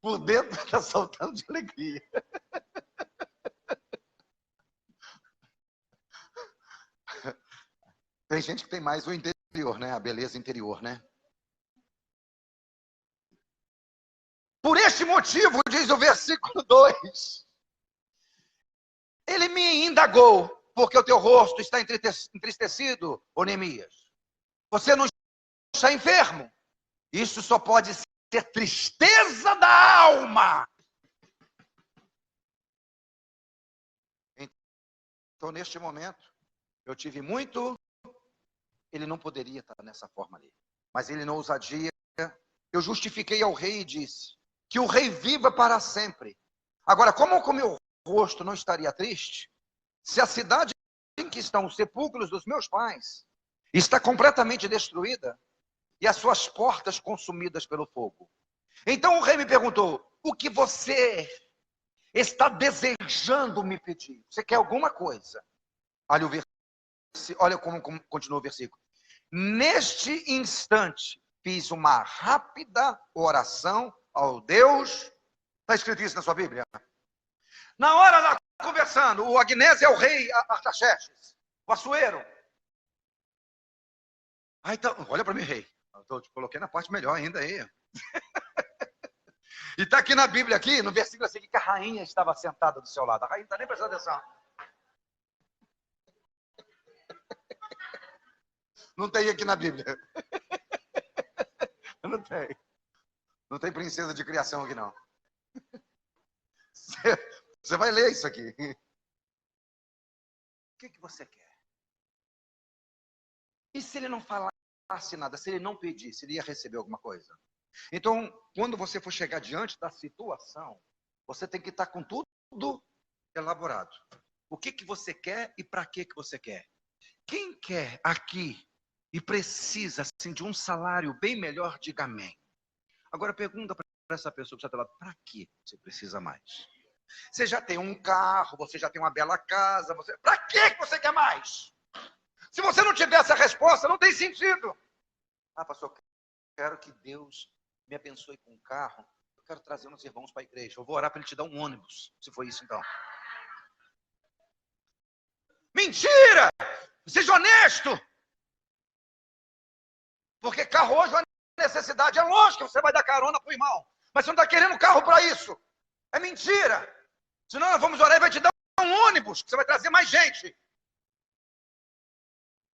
Por dentro está saltando de alegria. Tem gente que tem mais o interior, né? A beleza interior, né? Por este motivo, diz o versículo 2, ele me indagou, porque o teu rosto está entristecido, ô Neemias. Você não está enfermo. Isso só pode ser tristeza da alma. Então, neste momento, eu tive muito. Ele não poderia estar nessa forma ali. Mas ele, na ousadia, eu justifiquei ao rei e disse que o rei viva para sempre. Agora, como o meu rosto não estaria triste, se a cidade em que estão os sepulcros dos meus pais está completamente destruída e as suas portas consumidas pelo fogo? Então o rei me perguntou: o que você está desejando me pedir? Você quer alguma coisa? Olha como continua o versículo. Neste instante, fiz uma rápida oração ao Deus. Está escrito isso na sua Bíblia? Na hora lá conversando, o Agnés é o rei Artaxerxes, o Assuero. Então, olha para mim, rei. Eu te coloquei na parte melhor ainda aí. E está aqui na Bíblia, aqui, no versículo assim, que a rainha estava sentada do seu lado. A rainha não está nem prestando atenção. Não tem aqui na Bíblia. Não tem. Não tem princesa de criação aqui, não. Você vai ler isso aqui. O que você quer? E se ele não falasse nada, se ele não pedisse, ele ia receber alguma coisa? Então, quando você for chegar diante da situação, você tem que estar com tudo elaborado. O que você quer e para que você quer? Quem quer aqui e precisa assim, de um salário bem melhor, diga amém. Agora pergunta para essa pessoa que está do lado, para que você precisa mais? Você já tem um carro, você já tem uma bela casa, para que você quer mais? Se você não tiver essa resposta, não tem sentido. Ah, pastor, quero que Deus me abençoe com um carro. Eu quero trazer uns irmãos para a igreja. Eu vou orar para ele te dar um ônibus, se for isso então. Mentira! Seja honesto! Porque carro hoje é uma necessidade. É lógico que você vai dar carona para o irmão. Mas você não está querendo carro para isso. É mentira. Senão nós vamos orar e vai te dar um ônibus, que você vai trazer mais gente.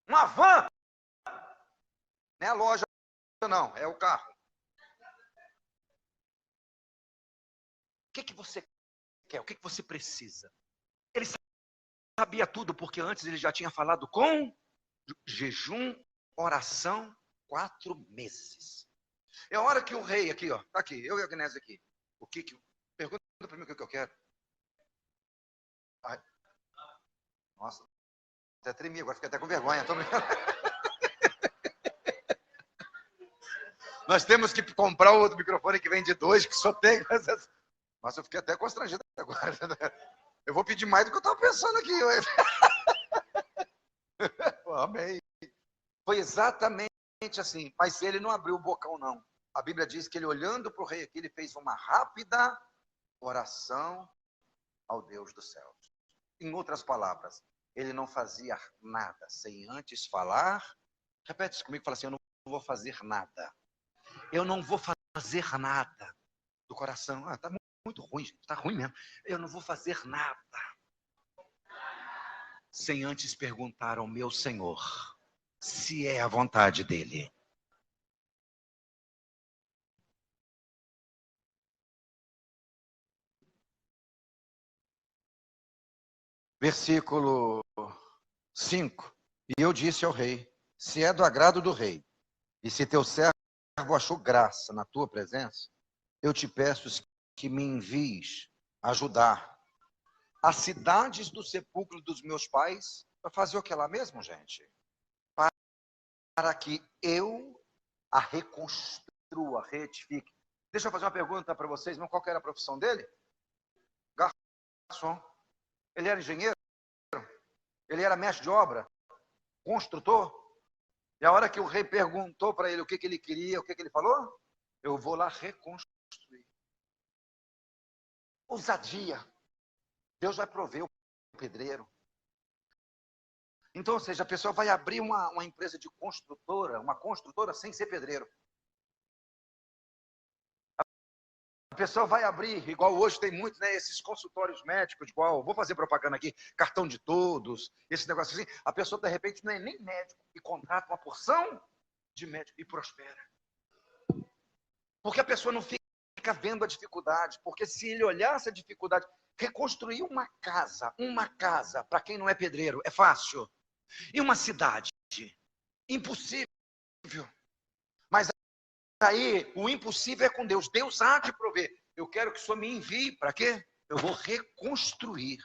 Uma van. Não é a loja, não. É o carro. O que você quer? O que você precisa? Ele sabia tudo, porque antes ele já tinha falado com jejum, oração, 4 meses. É a hora que o rei aqui, ó, tá aqui, eu e a Agnese aqui. Pergunta para mim o que eu quero. Ai. Nossa, até tremi, agora fiquei até com vergonha. Nós temos que comprar o outro microfone que vem de 2, que só tem. Nossa, eu fiquei até constrangido agora. Eu vou pedir mais do que eu estava pensando aqui. Amém. Foi exatamente assim. Mas ele não abriu o bocão, não. A Bíblia diz que ele, olhando para o rei aqui, ele fez uma rápida oração ao Deus dos céus. Em outras palavras, ele não fazia nada sem antes falar. Repete isso comigo, fala assim, eu não vou fazer nada. Eu não vou fazer nada do coração. Está muito ruim, gente. Está ruim mesmo. Eu não vou fazer nada sem antes perguntar ao meu Senhor se é a vontade dele. Versículo 5. E eu disse ao rei, se é do agrado do rei, e se teu servo achou graça na tua presença, eu te peço que me envies ajudar as cidades do sepulcro dos meus pais, para fazer o que lá mesmo, gente? Para que eu a reconstrua, retifique. Deixa eu fazer uma pergunta para vocês, não qual era a profissão dele? Garçom. Ele era engenheiro? Ele era mestre de obra? Construtor? E a hora que o rei perguntou para ele o que ele queria, o que ele falou? Eu vou lá reconstruir. Ousadia. Deus vai prover o pedreiro. Então, ou seja, a pessoa vai abrir uma empresa de construtora, uma construtora sem ser pedreiro. A pessoa vai abrir, igual hoje tem muito, né, esses consultórios médicos, igual, vou fazer propaganda aqui, cartão de todos, esse negócio assim. A pessoa, de repente, não é nem médico e contrata uma porção de médico e prospera. Porque a pessoa não fica vendo a dificuldade, porque se ele olhasse a dificuldade, reconstruir uma casa, para quem não é pedreiro, é fácil. E uma cidade, impossível. Mas aí, o impossível é com Deus. Deus há de prover. Eu quero que o Senhor me envie. Para quê? Eu vou reconstruir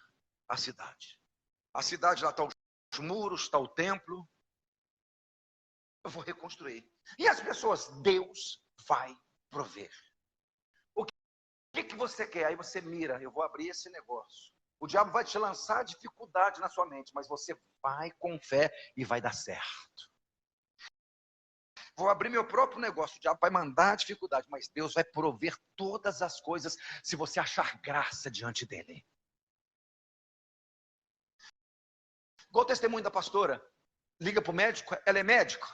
a cidade. A cidade, lá estão os muros, está o templo. Eu vou reconstruir. E as pessoas, Deus vai prover. O que você quer? Aí você mira, eu vou abrir esse negócio. O diabo vai te lançar dificuldade na sua mente, mas você vai com fé e vai dar certo. Vou abrir meu próprio negócio, o diabo vai mandar dificuldade, mas Deus vai prover todas as coisas se você achar graça diante dele. Igual o testemunho da pastora. Liga para o médico, ela é médico.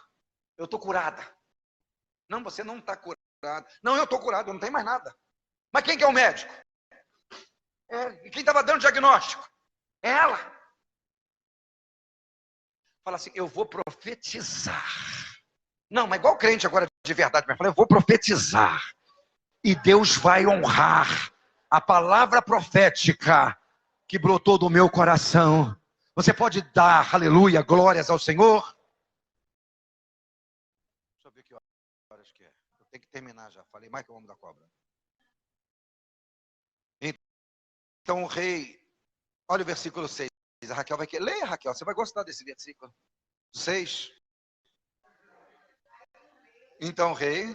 Eu estou curada. Não, você não está curado. Não, eu estou curado, não tem mais nada. Mas quem que é o médico? E quem estava dando diagnóstico? É ela. Fala assim, eu vou profetizar. Não, mas igual crente agora de verdade, mas fala, eu vou profetizar. E Deus vai honrar a palavra profética que brotou do meu coração. Você pode dar, aleluia, glórias ao Senhor? Deixa eu ver que horas que é. Eu tenho que terminar já. Falei mais que o homem da cobra. Então o rei, olha o versículo 6. A Raquel vai querer. Leia, Raquel, você vai gostar desse versículo. 6. Então o rei,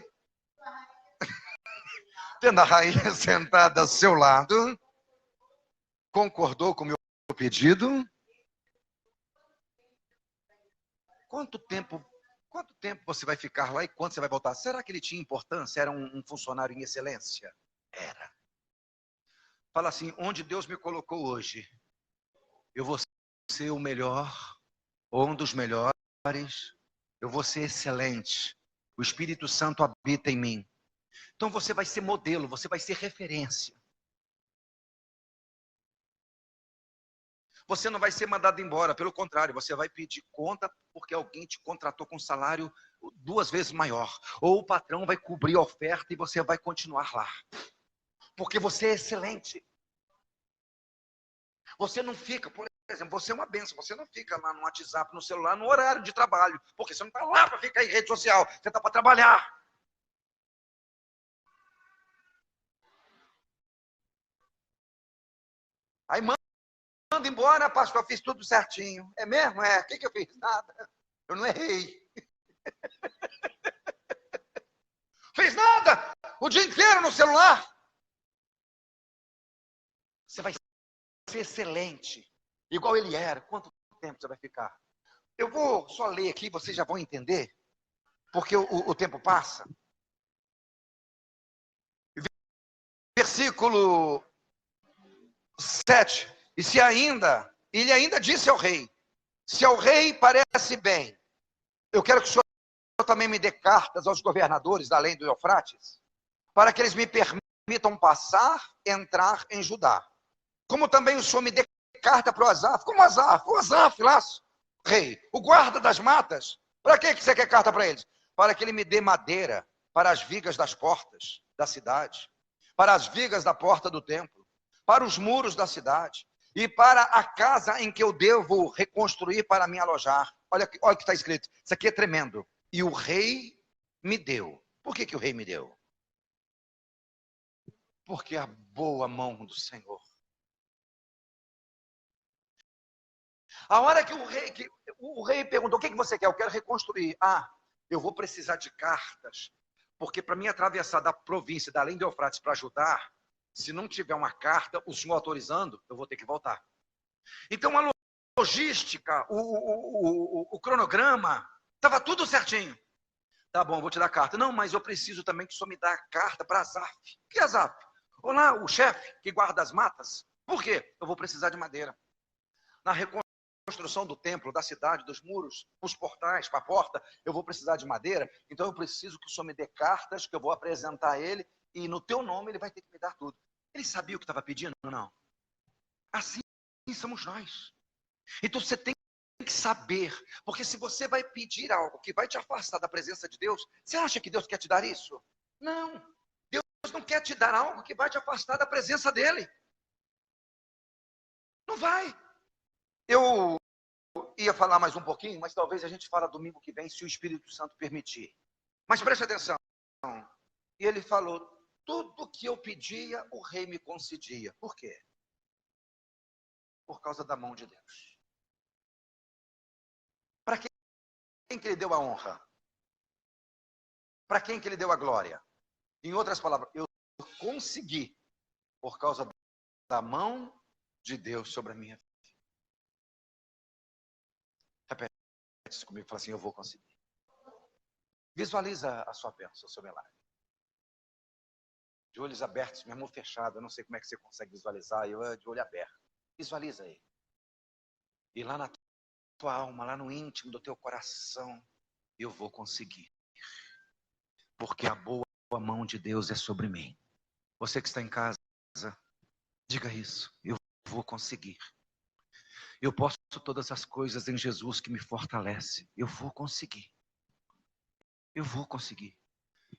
tendo a rainha sentada ao seu lado, concordou com o meu pedido. Quanto tempo você vai ficar lá e quando você vai voltar? Será que ele tinha importância? Era um funcionário em excelência? Era. Fala assim, onde Deus me colocou hoje, eu vou ser o melhor, ou um dos melhores, eu vou ser excelente. O Espírito Santo habita em mim. Então você vai ser modelo, você vai ser referência. Você não vai ser mandado embora, pelo contrário, você vai pedir conta porque alguém te contratou com um salário 2 vezes maior. Ou o patrão vai cobrir a oferta e você vai continuar lá. Porque você é excelente. Você não fica, por exemplo, você é uma bênção, você não fica lá no WhatsApp, no celular, no horário de trabalho. Porque você não está lá para ficar em rede social, você está para trabalhar. Aí manda embora, pastor, eu fiz tudo certinho. É mesmo? É. O que eu fiz? Nada. Eu não errei. Fez nada. O dia inteiro no celular. Você vai ser excelente. Igual ele era. Quanto tempo você vai ficar? Eu vou só ler aqui, vocês já vão entender. Porque o tempo passa. Versículo 7. E se ainda, ele ainda disse ao rei, se ao rei parece bem, eu quero que o senhor também me dê cartas aos governadores da além do Eufrates, para que eles me permitam passar, entrar em Judá. Como também o senhor me dê carta para o Asaf. Como Asaf? O Asaf, lá, rei, o guarda das matas. Para que você quer carta para eles? Para que ele me dê madeira para as vigas das portas da cidade, para as vigas da porta do templo, para os muros da cidade e para a casa em que eu devo reconstruir para me alojar. Olha o que está escrito. Isso aqui é tremendo. E o rei me deu. Por que o rei me deu? Porque a boa mão do Senhor. A hora que o rei perguntou, o que você quer? Eu quero reconstruir. Ah, eu vou precisar de cartas, porque para mim atravessar da província, da além do Eufrates, para Judá, se não tiver uma carta, o senhor autorizando, eu vou ter que voltar. Então a logística, o cronograma, estava tudo certinho. Tá bom, vou te dar carta. Não, mas eu preciso também que o senhor me dê a carta para Asaf. Que Asaf? Olá, o chefe que guarda as matas. Por quê? Eu vou precisar de madeira. Na reconstrução do templo, da cidade, dos muros, os portais, para a porta, eu vou precisar de madeira. Então eu preciso que o senhor me dê cartas, que eu vou apresentar a ele, e no teu nome ele vai ter que me dar tudo. Ele sabia o que estava pedindo? Não. Assim somos nós. Então você tem que saber, porque se você vai pedir algo que vai te afastar da presença de Deus, você acha que Deus quer te dar isso? Não. Deus não quer te dar algo que vai te afastar da presença dele. Não vai. Eu ia falar mais um pouquinho, mas talvez a gente fale domingo que vem, se o Espírito Santo permitir. Mas preste atenção. E ele falou, tudo que eu pedia, o rei me concedia. Por quê? Por causa da mão de Deus. Para quem que ele deu a honra? Para quem que ele deu a glória? Em outras palavras, eu consegui por causa da mão de Deus sobre a minha vida. Repete isso comigo, fala assim, eu vou conseguir. Visualiza a sua bênção sobre a live. De olhos abertos, mesmo fechado, eu não sei como é que você consegue visualizar, eu de olho aberto. Visualiza aí. E lá na tua alma, lá no íntimo do teu coração, eu vou conseguir. Porque a boa mão de Deus é sobre mim. Você que está em casa, diga isso. Eu vou conseguir. Eu posso todas as coisas em Jesus que me fortalece. Eu vou conseguir. Eu vou conseguir.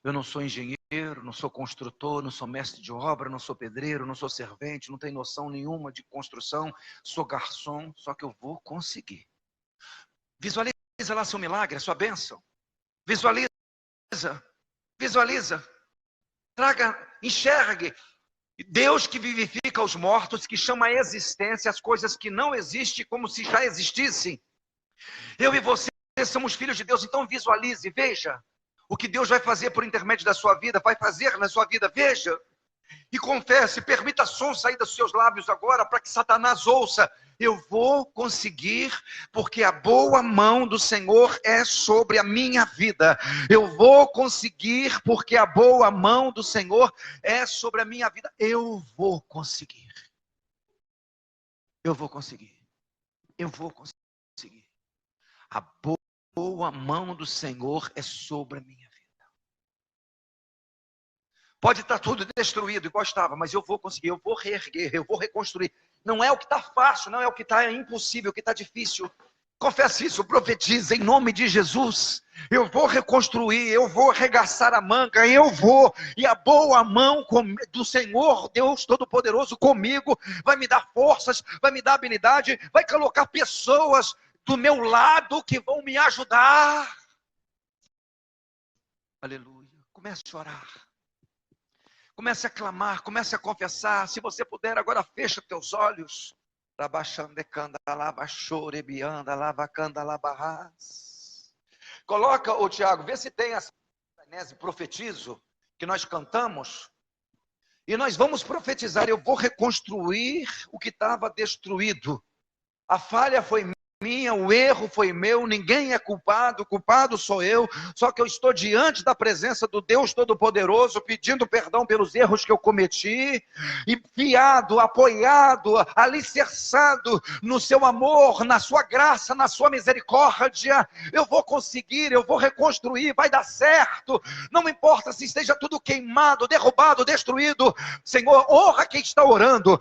Eu não sou engenheiro, não sou construtor, não sou mestre de obra, não sou pedreiro, não sou servente, não tenho noção nenhuma de construção, sou garçom, só que eu vou conseguir. Visualiza lá seu milagre, a sua bênção. Visualiza, visualiza. Traga, enxergue. Deus que vivifica os mortos, que chama à existência as coisas que não existem como se já existissem. Eu e você somos filhos de Deus, então visualize, veja o que Deus vai fazer por intermédio da sua vida, vai fazer na sua vida, veja. E confesse, permita som sair dos seus lábios agora, para que Satanás ouça. Eu vou conseguir, porque a boa mão do Senhor é sobre a minha vida. Eu vou conseguir, porque a boa mão do Senhor é sobre a minha vida. Eu vou conseguir. Eu vou conseguir. Eu vou conseguir. A boa mão do Senhor é sobre a minha vida. Pode estar tudo destruído, igual estava, mas eu vou conseguir, eu vou reerguer, eu vou reconstruir. Não é o que está fácil, não é o que está impossível, o que está difícil. Confesse isso, profetiza em nome de Jesus. Eu vou reconstruir, eu vou arregaçar a manga, eu vou. E a boa mão do Senhor, Deus Todo-Poderoso comigo, vai me dar forças, vai me dar habilidade, vai colocar pessoas do meu lado que vão me ajudar. Aleluia. Comece a orar. Comece a clamar, comece a confessar. Se você puder, agora fecha teus olhos. Coloca, ô Tiago, vê se tem essa profetizo que nós cantamos. E nós vamos profetizar. Eu vou reconstruir o que estava destruído. A falha foi minha, o erro foi meu, ninguém é culpado, o culpado sou eu, só que eu estou diante da presença do Deus Todo-Poderoso, pedindo perdão pelos erros que eu cometi, e fiado, apoiado, alicerçado no seu amor, na sua graça, na sua misericórdia, eu vou conseguir, eu vou reconstruir, vai dar certo, não importa se esteja tudo queimado, derrubado, destruído. Senhor, honra quem está orando,